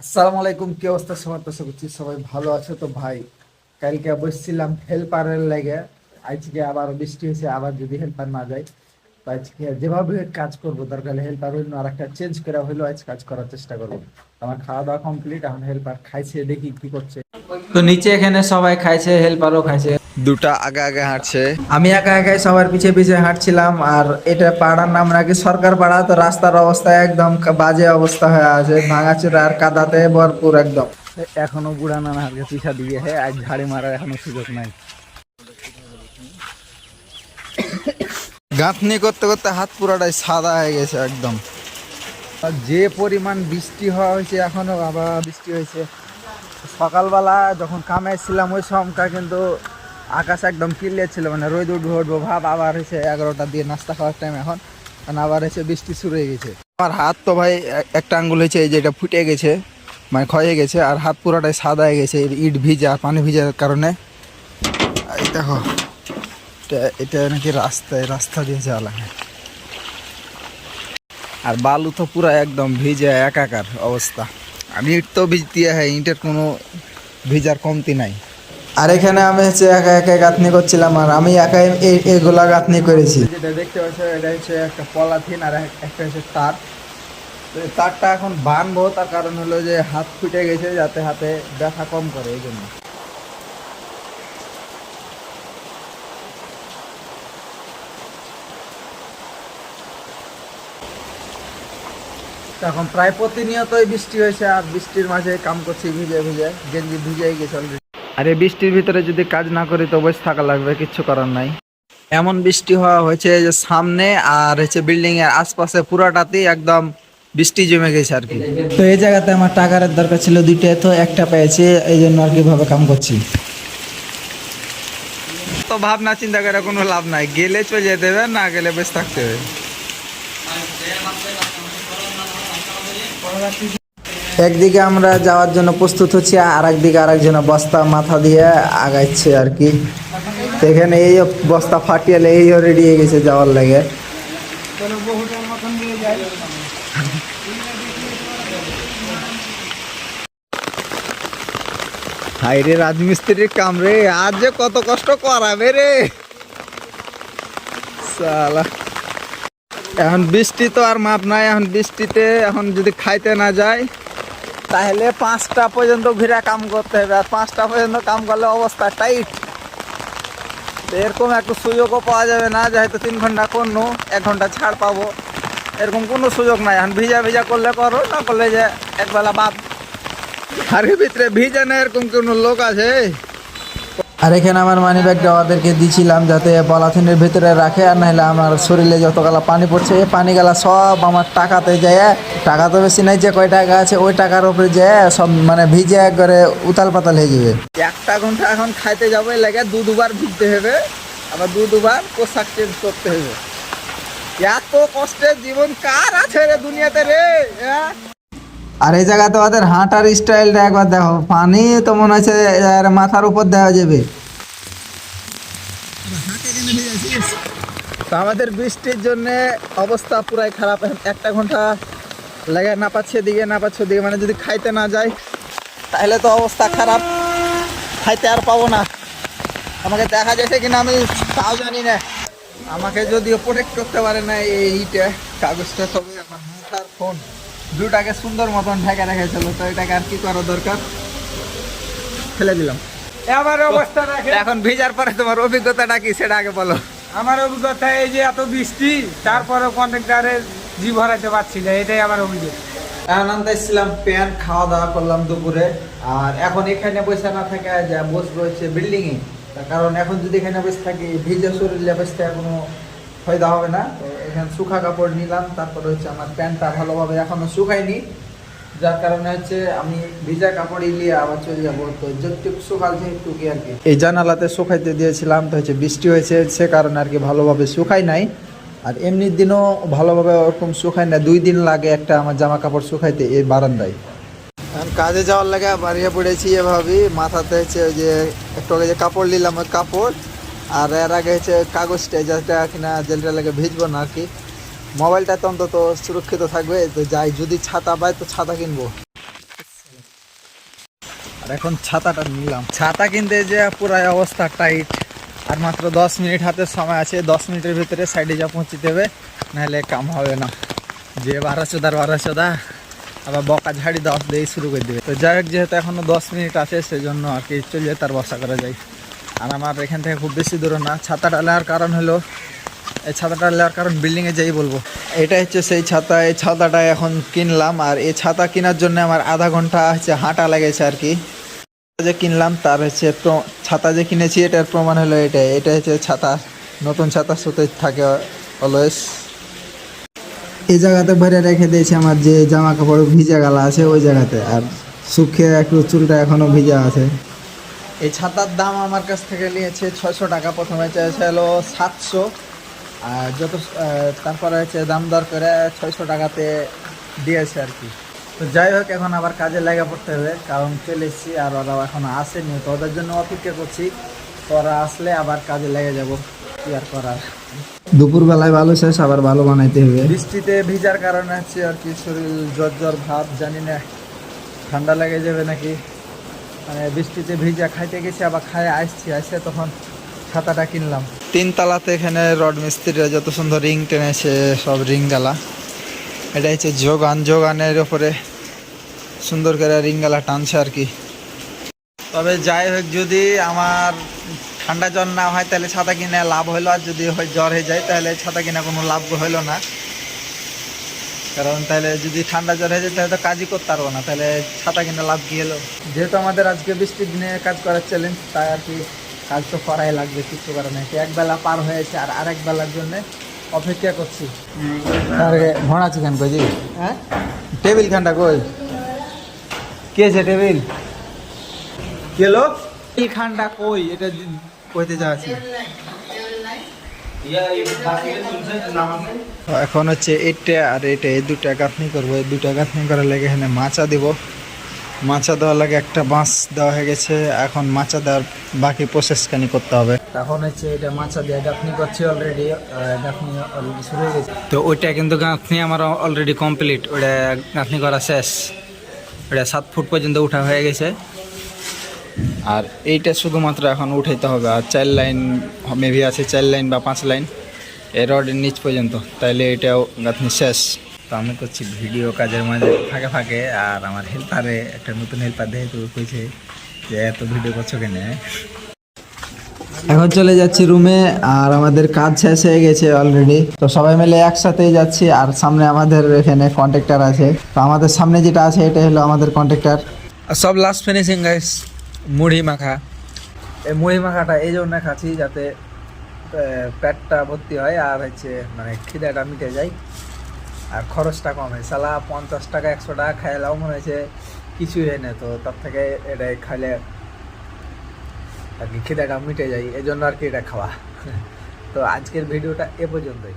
আসসালামু আলাইকুম, কি অবস্থা সবার? তো আশা করছি সবাই ভালো আছে। তো ভাই, কালকে বসছিলাম হেল্পারের লেগে। আজকে আবার বৃষ্টি হয়েছে, আবার যদি হেল্পার না যায় তো আজকে যেভাবে হোক কাজ করবো, দরকার হেল্পার হইলো আর একটা চেঞ্জ করা হইলো, আজ কাজ করার চেষ্টা করবো। আমার খাওয়া দাওয়া কমপ্লিট, এখন হেল্পার খাইছে, দেখি কি করছে। তো নিচে এখানে সবাই খাইছে, হেল্পারও খাইছে। দুটা আগে আগে হাঁটছে। আমি একা একাই সবার পিছে পিছে হাঁটছিলাম। আর এটা পাড়ার নাম নাকি সরকার পাড়া। তো রাস্তার অবস্থা একদম বাজে অবস্থা হয়ে আছে, ভাঙাচোরা আর কাদাতে ভরপুর একদম। এখনো বুড়া নানার পিছা দিয়ে আজ ঝাড়ি মারার এখনো সুযোগ নাই। গাঁথনি করতে করতে হাত পুরাটাই সাদা হয়ে গেছে একদম। আর যে পরিমাণ বৃষ্টি হওয়া হয়েছে, এখনো আবার বৃষ্টি হয়েছে। সকালবেলা যখন কামে ছিলাম ওই সময়টা কিন্তু আকাশ একদম ক্লিয়ার ছিল, মানে রোদ উঠবো উঠবো ভাব। আবার হয়েছে 11টা দিয়ে নাস্তা খাওয়ার টাইম এখন, আবার এসে বৃষ্টি শুরু হয়ে গেছে। আমার হাত তো ভাই একটা আঙ্গুল হয়েছে, এই যে এটা ফুটে গেছে, মানে ক্ষয়ে গেছে। আর হাত পুরাটাই সাদা হয়ে গেছে ইট ভিজা, পানি ভিজার কারণে। এই দেখো, এটা নাকি রাস্তা দিয়ে যাওয়া লাগে। আর বালু তো পুরা একদম ভিজে একাকার অবস্থা। আর ইট তো ভিজতে হয়, ইটের কোনো ভিজার কমতি নাই। আর এখানে আমি হচ্ছে একা একা গাঁথনি করছিলাম, আর আমি একাই এগুলা গাঁথনি করেছি। যেটা দেখতে পাচ্ছ এটা হচ্ছে একটা পলাথিন, আর একটা হচ্ছে তার। তো এই তারটা এখন বানবো, তার কারণ হলো যে হাত ফুটে গেছে, যাতে হাতে ব্যথা কম করে, এই জন্য। তো এখন প্রায় প্রতিনিয়তই বৃষ্টি হয়েছে, আর বৃষ্টির মাঝে কাম করছি ভিজে ভিজে, গেঞ্জি ভিজে গেছে অলরেডি। আর এই বৃষ্টির ভিতরে যদি কাজ না করি তো বসে থাকা লাগবে, কিচ্ছু করার নাই। এমন বৃষ্টি হওয়া হয়েছে যে সামনে আর হচ্ছে বিল্ডিং এর আশপাশে পুরাটাতেই একদম বৃষ্টি জমে গেছে আর কি। তো এই জায়গাতে আমার টাকার দরকার ছিল দুইটা, তো একটা পেয়েছি, এই জন্য আর কি ভাবে কাম করছি। তো ভাবনা চিন্তা করে কোনো লাভ নাই, গেলে চলে যেতে হবে, না গেলে বেশ থাকতে হবে। একদিকে আমরা যাওয়ার জন্য প্রস্তুত হচ্ছি, আর একদিকে আরেকজন বস্তা মাথা দিয়ে আগাইছে আর কি। তো এখানে এই বস্তা ফাটিয়ালে এই রেডি হয়ে গেছে যাওয়ার লাগে। হাই রে, রাজমিস্ত্রির কাম রে, আজ যে কত কষ্ট করাবে রে সালা। এখন বৃষ্টি তো আর মাপ নাই, এখন বৃষ্টিতে এখন যদি খাইতে না যায় তাহলে 5টা পর্যন্ত ঘুরে কাম করতে হবে, আর 5টা পর্যন্ত কাম করলে অবস্থা টাইট। এরকম একটু সুযোগও পাওয়া যাবে না যে হয়তো 3 ঘন্টা করলো 1 ঘন্টা ছাড় পাবো, এরকম কোনো সুযোগ নাই। এখন ভিজা ভিজা করলে করো, না করলে যে একবেলা বাদ। আর এর ভিতরে ভিজে না এরকম কোনো লোক আছে? আর এখানে আমার মানি ব্যাগটা ওদেরকে দিছিলাম যাতে পলিথিনের ভিতরে রাখে, আর নাহলে আমার শরীরে যত গালা পানি পড়ছে এই পানি গালা সব আমার টাকাতে যায়। টাকা তো বেশি নাই, যে কয় টাকা আছে ওই টাকার উপরে যায় সব, মানে ভিজে একবারে উতাল পাতাল হয়ে যাবে। 1টা ঘন্টা এখন খাইতে যাবো, লাগে দুবার ভিজতে হবে, আবার দুবার পোশাক চেঞ্জ করতে হবে। এত কষ্টের জীবন কার আছে রে দুনিয়াতে রে? আর এই জায়গাতে ওদের হাঁটার স্টাইলটা একবার দেখো, পানি তো মনে হচ্ছে মাথার উপর দেওয়া যাবে। তো আমাদের বৃষ্টির জন্য অবস্থা পুরাই খারাপ। 1টা ঘন্টা লাগে, না পাচ্ছে দিকে না পাচ্ছে দিকে, মানে যদি খাইতে না যায় তাহলে তো অবস্থা খারাপ, খাইতে আর পাবো না। আমাকে দেখা যাচ্ছে কিনা আমি তাও জানি না। আমাকে যদিও প্রোটেক্ট করতে পারে না এইটা কাগজটা, তবে আমার মাথার ফোন দুটাকে সুন্দর মতন ঢেকে রেখেছিল, তো এটাকে আর কি করা দরকার, ফেলে দিলাম। আমার অবস্থা দেখে, এখন ভিজার পরে তোমার অভিজ্ঞতাটা কি সেটা আগে বলো। আমার অভিজ্ঞতা এই যে এত বৃষ্টি, তারপরে কন্ট্রাক্টরের জি ভরাইতে পারছি না, এটাই আমার অভিযোগ। এখন আনতে এসেছিলাম প্যান্ট, খাওয়া দাওয়া করলাম দুপুরে। আর এখন এখানে বসে না থাকে, যা বসবো হচ্ছে বিল্ডিং এ। তার কারণ এখন যদি এখানে বসে থাকি ভিজে শরীরে বসে থাকা কোনো ফায়দা হবে না। তো এখানে শুকা কাপড় নিলাম, তারপরে হচ্ছে আমার প্যান্টটা ভালোভাবে এখনো শুকায়নি, যার কারণে হচ্ছে আমি ভিজা কাপড় নিয়ে আবার চলে যাবো। তো যতটুকু শুকালছে একটু কি আর কি, এই জানালাতে শুকাইতে দিয়েছিলাম, তো হচ্ছে বৃষ্টি হয়েছে সে কারণে আর কি ভালোভাবে শুকাই নাই। আর এমনির দিনও ভালোভাবে ওরকম শুকায় না, 2 দিন লাগে একটা আমার জামা কাপড় শুকাইতে এই বারান্দায়। এখন কাজে যাওয়ার লাগে বাড়িয়ে পড়েছি এভাবে, মাথাতে হচ্ছে ওই যে একটু আগে যে কাপড় নিলাম ওই কাপড়, আর এর আগে হচ্ছে কাগজটা যেটা কিনা জেলটা লাগে ভিজবো না আর কি। মোবাইলটা তো অন্তত সুরক্ষিত থাকবে। তো যাই, যদি ছাতা পাই তো ছাতা কিনবো। এখন ছাতাটা নিলাম। ছাতা কিনতে যে পুরাই অবস্থা টাইট, আর মাত্র 10 মিনিট হাতে সময় আছে। 10 মিনিটের ভিতরে সাইডে যা পৌঁছে দেবে, নাহলে কাম হবে না। যে 12 আবার বকা ঝাড়ি 10 দিয়ে শুরু করে দেবে। তো যাই হোক, যেহেতু এখনো 10 মিনিট আছে, সেজন্য আর কি চলে তার বসা করা যায়। আর আমার এখান থেকে খুব বেশি দূর না। ছাতাটা নেওয়ার কারণ হলো, এই ছাতাটা নেওয়ার কারণ বিল্ডিংয়ে যাই বলবো। এটা হচ্ছে সেই ছাতা। এই ছাতাটা এখন কিনলাম, আর এই ছাতা কেনার জন্য আমার আধা ঘন্টা হচ্ছে হাঁটা লেগেছে আর কি। যে কিনলাম তার হচ্ছে ছাতা যে কিনেছি এটার প্রমাণ হলো এটা। এটা হচ্ছে ছাতা, নতুন ছাতা সুতে থাকে অলওয়েজ। এই জায়গাতে ভরে রেখে দিয়েছি আমার যে জামা কাপড় ভিজা গালা আছে ওই জায়গাতে, আর শুকিয়ে একটু চুলটা এখনো ভিজা আছে। এই ছাতার দাম আমার কাছ থেকে নিয়েছে 600 টাকা। প্রথমে চেয়েছিল 700, আর তারপরে হচ্ছে দাম দর করে 600 টাকাতে দিয়েছে আর কি। তো যাই হোক, এখন আবার কাজে লেগে পড়তে হবে, কারণ চলে এসেছি আর ওরা এখন আসেনি। তো ওদের জন্য অপেক্ষা করছি, তো ওরা আসলে আবার কাজে লেগে যাব। কি আর করার, দুপুরবেলায় ভালো শেষ, আবার ভালো বানাইতে হবে। বৃষ্টিতে ভিজার কারণে হচ্ছে আর কি শরীর জ্বর ভাব, জানি না ঠান্ডা লেগে যাবে নাকি। মানে বৃষ্টিতে ভিজা খাইতে গেছি, আবার খায় আসছে তখন ছাতাটা কিনলাম। 3 তলাতে এখানে রড মিস্ত্রিরা যত সুন্দর রিং টেনেছে, সব রিং গালা। এটা হচ্ছে যোগানের ওপরে সুন্দর করে রিং গালা টানছে আর কি। তবে যাই হোক, যদি আমার ঠান্ডা জ্বর না হয় তাহলে ছাতা কিনে লাভ হইলো, আর যদি জ্বর হয়ে যায় তাহলে ছাতা কিনা কোনো লাভ হইলো না। কারণ তাহলে যদি ঠান্ডা জ্বর হয়ে যায় তাহলে তো কাজই করতে পারবো না, তাহলে ছাতা কিনে লাভ কি হলো। যেহেতু আমাদের আজকে বৃষ্টির দিনে কাজ করার চ্যালেঞ্জ, তাই আর কি কাজ তো করাই লাগবে, কিছু করার নেই। একবেলা পার হয়েছে, আর আরেক বেলার জন্য অপেক্ষা করছি। ভোঁড়া চিকেন কই, হ্যাঁ টেবিল খানটা কই, কে আছে টেবিল কেলো এই খানটা কই, এটা কইতে যাচ্ছি। এখন হচ্ছে এটা আর এটা, এই 2টা গাঁথনি করবো। এই 2টা গাঁথনি করার লাগে এখানে মাচা দিব। মাচা দেওয়ার লাগে একটা বাঁশ দেওয়া হয়ে গেছে, এখন মাচা দেওয়ার বাকি প্রসেসখানি করতে হবে। এখন হচ্ছে এটা মাচা দিয়ে গাঁথনি করছি অলরেডি, গাঁথনি অলরেডি শুরু হয়ে গেছে। তো ওইটা কিন্তু গাঁথনি আমার অলরেডি কমপ্লিট, ওটা গাঁথনি করা শেষ। ওটা 7 ফুট পর্যন্ত উঠা হয়ে গেছে, আর এইটা শুধুমাত্র এখন উঠাইতে হবে। আর 4 লাইন মেবি আছে, 4 লাইন বা 5 লাইন এর রডের নিচ পর্যন্ত, তাইলে এটাও গাঁথনি শেষ। তো আমি করছি ভিডিও কাজের মাঝে ফাঁকে ফাঁকে, আর আমার হেল্পারে একটা নতুন হেল্পার দেখে তো কইছে যে এত ভিডিও করছো কেন। এখন চলে যাচ্ছি রুমে, আর আমাদের কাজ শেষ হয়ে গেছে অলরেডি। তো সবাই মিলে একসাথেই যাচ্ছি, আর সামনে আমাদের এখানে কন্ট্রাক্টর আছে। তো আমাদের সামনে যেটা আছে এটা হলো আমাদের কন্ট্রাক্টর। সব লাস্ট ফিনিশিং গাইস, মুড়ি মাখা। এই মুড়ি মাখাটা এই জন্য খাচ্ছি যাতে পেটটা ভর্তি হয়, আর হচ্ছে মানে খিদাটা মিটে যায়, আর খরচটা কম হয়। সালা 50 টাকা 100 টাকা খাইলাও মনে হয়েছে কিছুই হয় না, তো তার থেকে এটা খাইলে আর কি খিদাটা মিটে যায়, এই জন্য আর কি এটা খাওয়া। তো আজকের ভিডিওটা এ পর্যন্তই।